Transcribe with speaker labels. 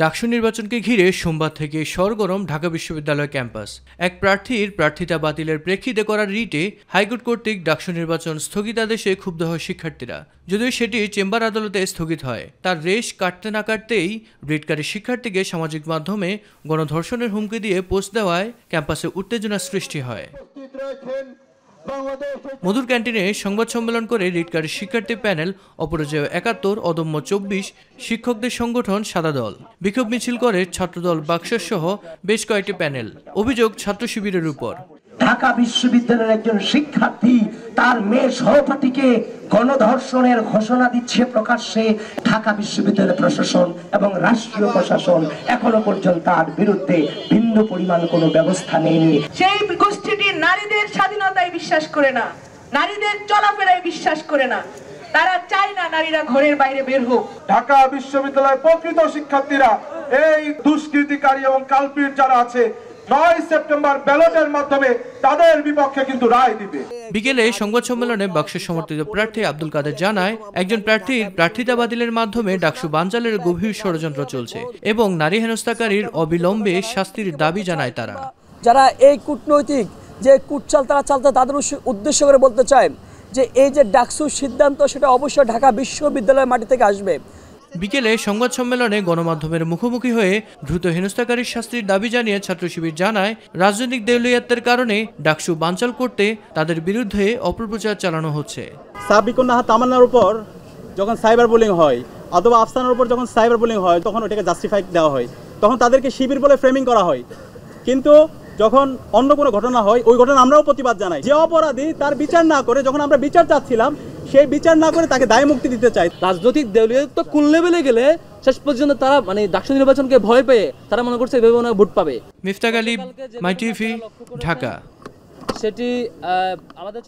Speaker 1: ডাকসু নির্বাচনকে ঘিরে সোমবার থেকে সরগরম ঢাকা বিশ্ববিদ্যালয় ক্যাম্পাস। এক প্রার্থীর প্রার্থিতা বাতিলের প্রেক্ষিতে করা রিটে হাইকোর্ট কর্তৃক ডাকসু নির্বাচন স্থগিতাদেশে ক্ষুব্ধ হয় শিক্ষার্থীরা। যদিও সেটি চেম্বার আদালতে স্থগিত হয়, তার রেশ কাটতে না কাটতেই রিটকারী শিক্ষার্থীকে সামাজিক মাধ্যমে গণধর্ষণের হুমকি দিয়ে পোস্ট দেওয়ায় ক্যাম্পাসে উত্তেজনার সৃষ্টি হয়। মধুর ক্যান্টিনে সংবাদ সম্মেলন করে রিটকারী শিক্ষার্থী প্যানেল, অপরাজেয় ৭১, অদম্য ২৪, শিক্ষকদের সংগঠন সাদা দল বিক্ষোভ মিছিল করে ছাত্রদল বাক্সের সহ বেশ কয়েকটি প্যানেল। অভিযোগ ছাত্র শিবিরের উপর।
Speaker 2: ঢাকা বিশ্ববিদ্যালয়ের একজন শিক্ষার্থী তার মেয়ে সহপাঠীকে গণধর্ষণের ঘোষণা দিচ্ছে প্রকাশ্যে। ঢাকা বিশ্ববিদ্যালয় প্রশাসন এবং রাষ্ট্রীয় প্রশাসন এখনো পর্যন্ত তার বিরুদ্ধে বিন্দু পরিমাণ কোনো ব্যবস্থা নেয়নি।
Speaker 3: সেই গোষ্ঠীটি নারীদের স্বাধীনতায় বিশ্বাস করে না, নারীদের চলাফেরায় বিশ্বাস করে না, তারা চায় না নারীরা ঘরের বাইরে বের হোক।
Speaker 4: ঢাকা বিশ্ববিদ্যালয়ের প্রকৃত শিক্ষার্থীরা এই দুষ্কৃতিকারী এবং কালপিট যারা আছে ৯ সেপ্টেম্বর ব্যালটের মাধ্যমে তাদের বিপক্ষে কিন্তু রায় দিবে।
Speaker 1: বিকেলে সংবাদ সম্মেলনে বাক্সের সমর্থিত প্রার্থী আব্দুল কাদের জানায়, একজন প্রার্থীর প্রার্থিতা বাতিলের মাধ্যমে ডাকসু বানচালের গভীর ষড়যন্ত্র চলছে এবং নারী হেনস্থাকারীর অবিলম্বে শাস্তির দাবি জানায় তারা।
Speaker 5: যারা এই কূটনৈতিক যে কূটচাল তারা চালতে, তাদের উদ্দেশ্য করে বলতে চায় যে এই যে ডাকসুর সিদ্ধান্ত সেটা অবশ্যই ঢাকা বিশ্ববিদ্যালয়ের মাটি থেকে আসবে।
Speaker 1: বিকেলে সংবাদ সম্মেলনে গণমাধ্যমের মুখোমুখি হয়ে দ্রুত হেনস্থাকারীর শাস্তির দাবি জানিয়ে ছাত্র শিবির জানায়, রাজনৈতিক দেউলিয়াত্বের কারণে ডাকসু বানচাল করতে তাদের বিরুদ্ধে অপপ্রচার চালানো হচ্ছে।
Speaker 6: সাবিকুন্নাহা তামান্নার উপর যখন সাইবার বুলিং হয় অথবা আফসানার উপর যখন সাইবার বুলিং হয় তখন ওটাকে জাস্টিফাই দেওয়া হয়, তখন তাদেরকে শিবির বলে ফ্রেমিং করা হয়। কিন্তু যখন অন্য কোনো ঘটনা হয় ওই ঘটনা আমরাও প্রতিবাদ জানাই। যে অপরাধী তার বিচার না করে, যখন আমরা বিচার চাচ্ছিলাম সেই বিচার না করে তাকে দায় মুক্তি দিতে চাই।
Speaker 7: রাজনৈতিক দেউলিয়াত্ব কোন লেভেলে গেলে শেষ পর্যন্ত তারা ডাকসু নির্বাচনকে ভয় পেয়ে তারা মনে করছে এভাবে ভোট পাবে।
Speaker 1: মিফতা গালিব, মাই টিভি, ঢাকা।
Speaker 7: সেটি আমাদের